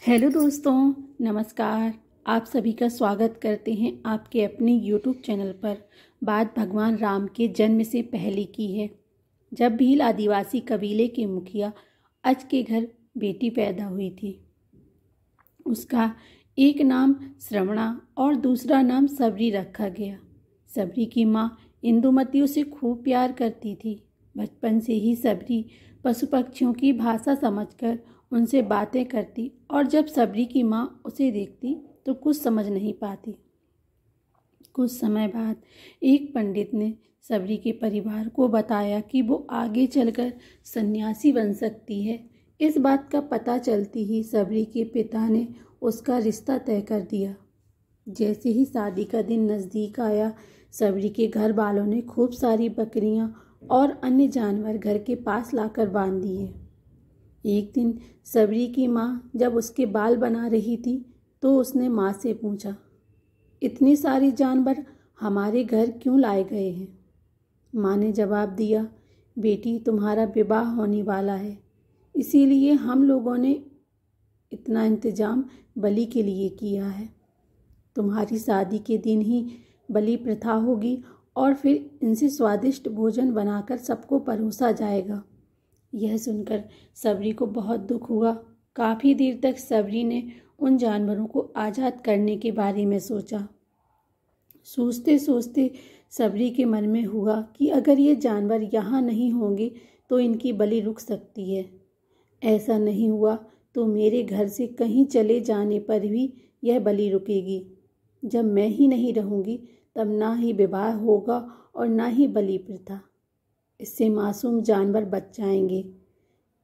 Hello दोस्तों, नमस्कार। आप सभी का स्वागत करते हैं आपके अपने यूट्यूब चैनल पर। बात भगवान राम के जन्म से पहले की है, जब भील आदिवासी कबीले के मुखिया अज के घर बेटी पैदा हुई थी। उसका एक नाम श्रवणा और दूसरा नाम सबरी रखा गया। सबरी की माँ इंदुमती उसे खूब प्यार करती थी। बचपन से ही सबरी पशु पक्षियों की भाषा समझकर उनसे बातें करती और जब सबरी की माँ उसे देखती तो कुछ समझ नहीं पाती। कुछ समय बाद एक पंडित ने सबरी के परिवार को बताया कि वो आगे चलकर सन्यासी बन सकती है। इस बात का पता चलती ही सबरी के पिता ने उसका रिश्ता तय कर दिया। जैसे ही शादी का दिन नज़दीक आया, सबरी के घर वालों ने खूब सारी बकरियां और अन्य जानवर घर के पास लाकर बांध दिए। एक दिन सबरी की माँ जब उसके बाल बना रही थी तो उसने माँ से पूछा, इतनी सारी जानवर हमारे घर क्यों लाए गए हैं? माँ ने जवाब दिया, बेटी तुम्हारा विवाह होने वाला है, इसीलिए हम लोगों ने इतना इंतजाम बलि के लिए किया है। तुम्हारी शादी के दिन ही बलि प्रथा होगी और फिर इनसे स्वादिष्ट भोजन बनाकर सबको परोसा जाएगा। यह सुनकर सबरी को बहुत दुख हुआ। काफ़ी देर तक सबरी ने उन जानवरों को आज़ाद करने के बारे में सोचा। सोचते सोचते सबरी के मन में हुआ कि अगर ये जानवर यहाँ नहीं होंगे तो इनकी बलि रुक सकती है। ऐसा नहीं हुआ तो मेरे घर से कहीं चले जाने पर भी यह बलि रुकेगी। जब मैं ही नहीं रहूँगी तब ना ही विवाह होगा और ना ही बलि प्रथा। इससे मासूम जानवर बच जाएंगे।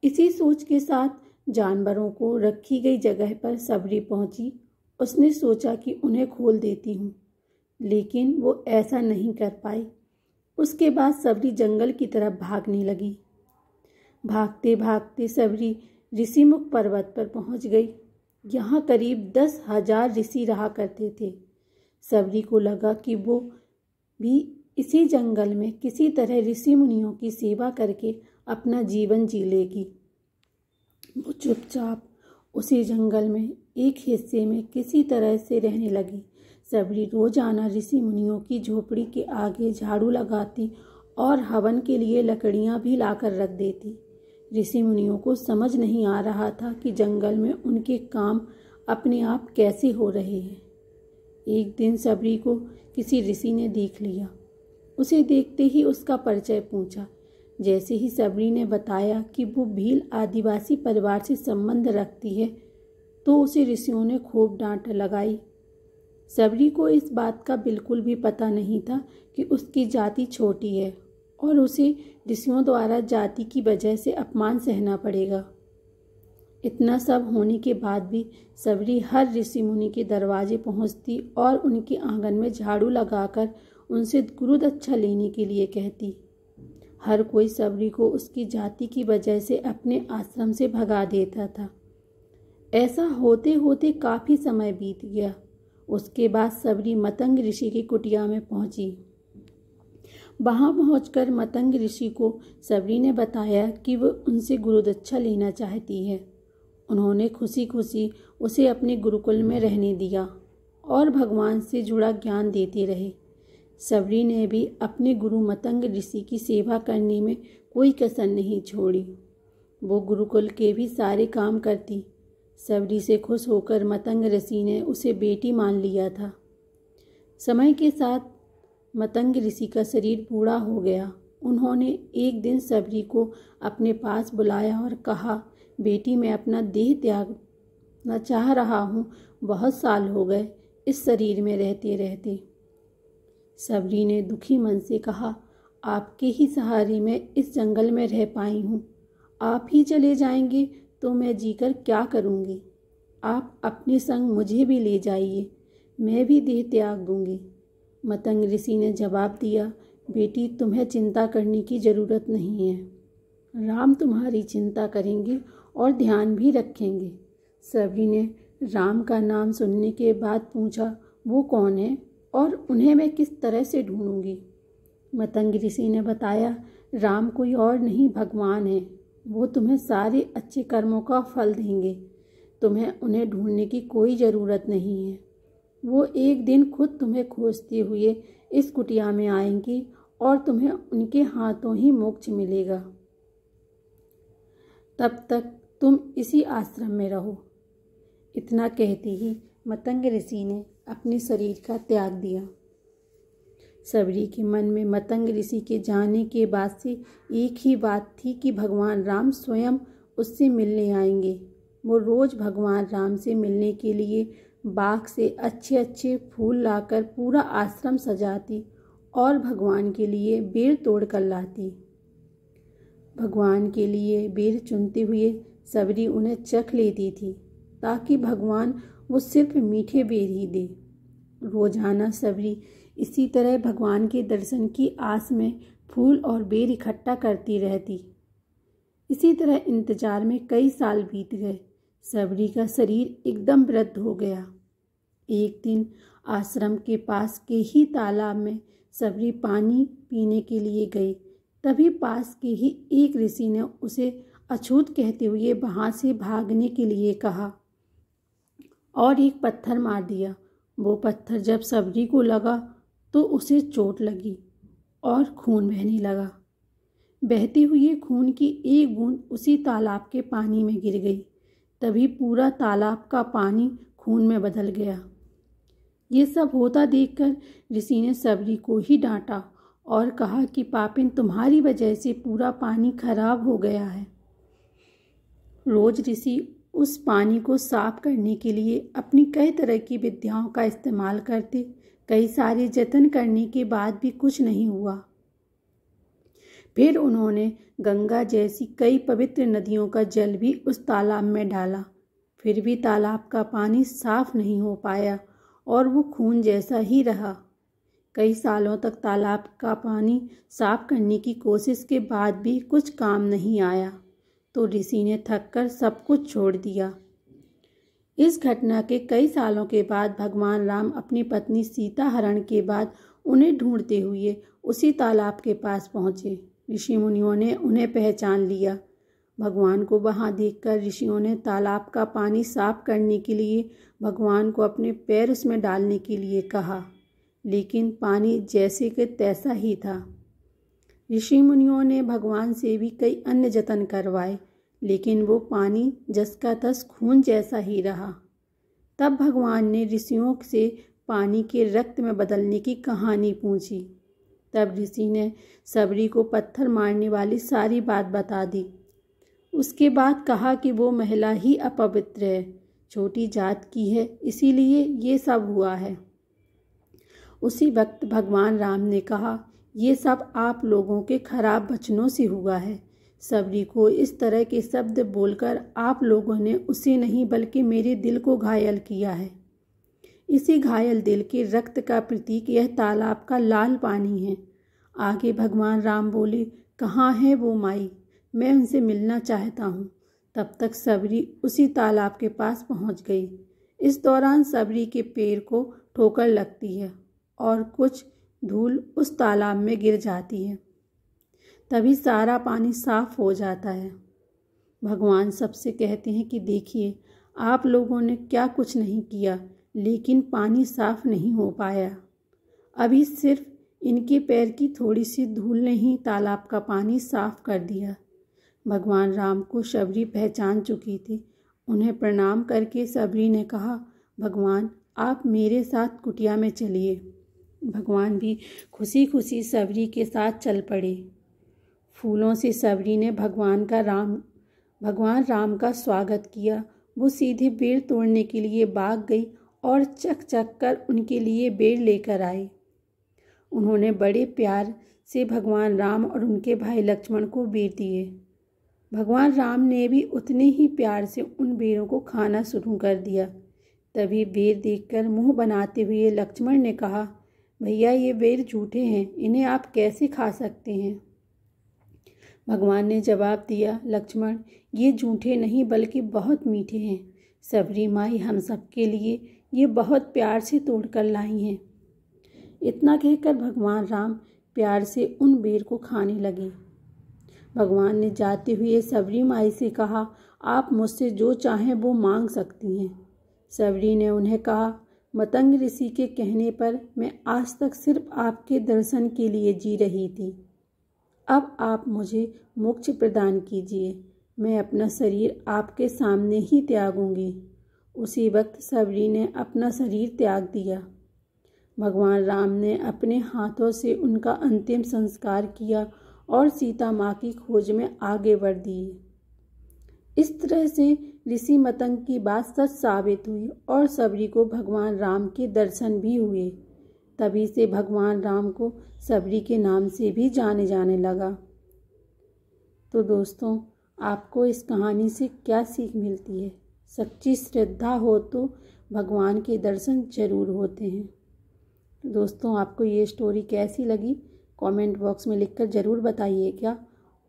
इसी सोच के साथ जानवरों को रखी गई जगह पर सबरी पहुंची। उसने सोचा कि उन्हें खोल देती हूँ, लेकिन वो ऐसा नहीं कर पाई। उसके बाद सबरी जंगल की तरफ भागने लगी। भागते भागते सबरी ऋषिमुख पर्वत पर पहुंच गई। यहाँ करीब 10,000 ऋषि रहा करते थे। सबरी को लगा कि वो भी इसी जंगल में किसी तरह ऋषि मुनियों की सेवा करके अपना जीवन जी लेगी। वो चुपचाप उसी जंगल में एक हिस्से में किसी तरह से रहने लगी। सबरी रोजाना ऋषि मुनियों की झोपड़ी के आगे झाड़ू लगाती और हवन के लिए लकड़ियां भी लाकर रख देती। ऋषि मुनियों को समझ नहीं आ रहा था कि जंगल में उनके काम अपने आप कैसे हो रहे हैं। एक दिन सबरी को किसी ऋषि ने देख लिया। उसे देखते ही उसका परिचय पूछा। जैसे ही सबरी ने बताया कि वो भील आदिवासी परिवार से संबंध रखती है तो उसे ऋषियों ने खूब डांट लगाई। सबरी को इस बात का बिल्कुल भी पता नहीं था कि उसकी जाति छोटी है और उसे ऋषियों द्वारा जाति की वजह से अपमान सहना पड़ेगा। इतना सब होने के बाद भी सबरी हर ऋषि मुनि के दरवाजे पहुंचती और उनके आंगन में झाड़ू लगाकर उनसे गुरुदक्षा लेने के लिए कहती। हर कोई सबरी को उसकी जाति की वजह से अपने आश्रम से भगा देता था। ऐसा होते होते काफ़ी समय बीत गया। उसके बाद सबरी मतंग ऋषि की कुटिया में पहुंची। वहां पहुंचकर मतंग ऋषि को सबरी ने बताया कि वह उनसे गुरुदक्षा लेना चाहती है। उन्होंने खुशी खुशी उसे अपने गुरुकुल में रहने दिया और भगवान से जुड़ा ज्ञान देते रहे। सबरी ने भी अपने गुरु मतंग ऋषि की सेवा करने में कोई कसर नहीं छोड़ी। वो गुरुकुल के भी सारे काम करती। सबरी से खुश होकर मतंग ऋषि ने उसे बेटी मान लिया था। समय के साथ मतंग ऋषि का शरीर बूढ़ा हो गया। उन्होंने एक दिन सबरी को अपने पास बुलाया और कहा, बेटी मैं अपना देह त्यागना चाह रहा हूँ। बहुत साल हो गए इस शरीर में रहते रहते। सबरी ने दुखी मन से कहा, आपके ही सहारे मैं इस जंगल में रह पाई हूँ। आप ही चले जाएंगे तो मैं जीकर क्या करूँगी? आप अपने संग मुझे भी ले जाइए, मैं भी देह त्याग दूँगी। मतंग ऋषि ने जवाब दिया, बेटी तुम्हें चिंता करने की ज़रूरत नहीं है। राम तुम्हारी चिंता करेंगे और ध्यान भी रखेंगे। सबरी ने राम का नाम सुनने के बाद पूछा, वो कौन है और उन्हें मैं किस तरह से ढूंढूंगी? मतंग ऋषि ने बताया, राम कोई और नहीं भगवान है। वो तुम्हें सारे अच्छे कर्मों का फल देंगे। तुम्हें उन्हें ढूंढने की कोई ज़रूरत नहीं है। वो एक दिन खुद तुम्हें खोजते हुए इस कुटिया में आएंगी और तुम्हें उनके हाथों ही मोक्ष मिलेगा। तब तक तुम इसी आश्रम में रहो। इतना कहते ही मतंग ऋषि ने अपने शरीर का त्याग दिया। सबरी के मन में मतंग ऋषि के जाने के बाद से एक ही बात थी कि भगवान राम स्वयं उससे मिलने आएंगे। वो रोज़ भगवान राम से मिलने के लिए बाग से अच्छे अच्छे फूल लाकर पूरा आश्रम सजाती और भगवान के लिए बेर तोड़ कर लाती। भगवान के लिए बेर चुनते हुए सबरी उन्हें चख लेती थी ताकि भगवान वो सिर्फ मीठे बेर ही दे। रोजाना सबरी इसी तरह भगवान के दर्शन की आस में फूल और बेर इकट्ठा करती रहती। इसी तरह इंतजार में कई साल बीत गए। सबरी का शरीर एकदम वृद्ध हो गया। एक दिन आश्रम के पास के ही तालाब में सबरी पानी पीने के लिए गई। तभी पास के ही एक ऋषि ने उसे अछूत कहते हुए वहां से भागने के लिए कहा और एक पत्थर मार दिया। वो पत्थर जब सबरी को लगा तो उसे चोट लगी और खून बहने लगा। बहते हुए खून की एक बूंद उसी तालाब के पानी में गिर गई। तभी पूरा तालाब का पानी खून में बदल गया। ये सब होता देखकर ऋषि ने सबरी को ही डांटा और कहा कि पापिन, तुम्हारी वजह से पूरा पानी खराब हो गया है। रोज ऋषि उस पानी को साफ करने के लिए अपनी कई तरह की विद्याओं का इस्तेमाल करते। कई सारे जतन करने के बाद भी कुछ नहीं हुआ। फिर उन्होंने गंगा जैसी कई पवित्र नदियों का जल भी उस तालाब में डाला। फिर भी तालाब का पानी साफ नहीं हो पाया और वो खून जैसा ही रहा। कई सालों तक तालाब का पानी साफ करने की कोशिश के बाद भी कुछ काम नहीं आया तो ऋषि ने थककर सब कुछ छोड़ दिया। इस घटना के कई सालों के बाद भगवान राम अपनी पत्नी सीता हरण के बाद उन्हें ढूंढते हुए उसी तालाब के पास पहुँचे। ऋषि मुनियों ने उन्हें पहचान लिया। भगवान को वहां देखकर ऋषियों ने तालाब का पानी साफ करने के लिए भगवान को अपने पैर उसमें डालने के लिए कहा, लेकिन पानी जैसे कि तैसा ही था। ऋषि मुनियों ने भगवान से भी कई अन्य जतन करवाए, लेकिन वो पानी जस का तस खून जैसा ही रहा। तब भगवान ने ऋषियों से पानी के रक्त में बदलने की कहानी पूछी। तब ऋषि ने सबरी को पत्थर मारने वाली सारी बात बता दी। उसके बाद कहा कि वो महिला ही अपवित्र है, छोटी जात की है, इसीलिए ये सब हुआ है। उसी वक्त भगवान राम ने कहा, ये सब आप लोगों के खराब वचनों से हुआ है। सबरी को इस तरह के शब्द बोलकर आप लोगों ने उसे नहीं बल्कि मेरे दिल को घायल किया है। इसी घायल दिल के रक्त का प्रतीक यह तालाब का लाल पानी है। आगे भगवान राम बोले, कहाँ है वो माई, मैं उनसे मिलना चाहता हूँ। तब तक सबरी उसी तालाब के पास पहुँच गई। इस दौरान सबरी के पैर को ठोकर लगती है और कुछ धूल उस तालाब में गिर जाती है। तभी सारा पानी साफ हो जाता है। भगवान सबसे कहते हैं कि देखिए, आप लोगों ने क्या कुछ नहीं किया, लेकिन पानी साफ नहीं हो पाया। अभी सिर्फ इनके पैर की थोड़ी सी धूल ने ही तालाब का पानी साफ कर दिया। भगवान राम को सबरी पहचान चुकी थी। उन्हें प्रणाम करके सबरी ने कहा, भगवान आप मेरे साथ कुटिया में चलिए। भगवान भी खुशी खुशी सबरी के साथ चल पड़े। फूलों से सबरी ने भगवान राम का स्वागत किया। वो सीधे बेर तोड़ने के लिए भाग गई और चक चक कर उनके लिए बेर लेकर आई। उन्होंने बड़े प्यार से भगवान राम और उनके भाई लक्ष्मण को बेर दिए। भगवान राम ने भी उतने ही प्यार से उन बेरों को खाना शुरू कर दिया। तभी बेर देखकर मुंह बनाते हुए लक्ष्मण ने कहा, भैया ये बेर झूठे हैं, इन्हें आप कैसे खा सकते हैं। भगवान ने जवाब दिया, लक्ष्मण ये झूठे नहीं बल्कि बहुत मीठे हैं। सबरी माई हम सबके लिए ये बहुत प्यार से तोड़ कर लाई हैं। इतना कहकर भगवान राम प्यार से उन बेर को खाने लगे। भगवान ने जाते हुए सबरी माई से कहा, आप मुझसे जो चाहें वो मांग सकती हैं। सबरी ने उन्हें कहा, मतंग ऋषि के कहने पर मैं आज तक सिर्फ आपके दर्शन के लिए जी रही थी। अब आप मुझे मोक्ष प्रदान कीजिए, मैं अपना शरीर आपके सामने ही त्यागूंगी। उसी वक्त सबरी ने अपना शरीर त्याग दिया। भगवान राम ने अपने हाथों से उनका अंतिम संस्कार किया और सीता माँ की खोज में आगे बढ़ दिए। इस तरह से ऋषि मतंग की बात सच साबित हुई और सबरी को भगवान राम के दर्शन भी हुए। तभी से भगवान राम को सबरी के नाम से भी जाने लगा। तो दोस्तों, आपको इस कहानी से क्या सीख मिलती है? सच्ची श्रद्धा हो तो भगवान के दर्शन जरूर होते हैं। तो दोस्तों, आपको ये स्टोरी कैसी लगी कमेंट बॉक्स में लिखकर ज़रूर बताइएगा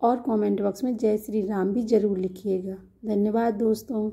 और कमेंट बॉक्स में जय श्री राम भी ज़रूर लिखिएगा। धन्यवाद दोस्तों।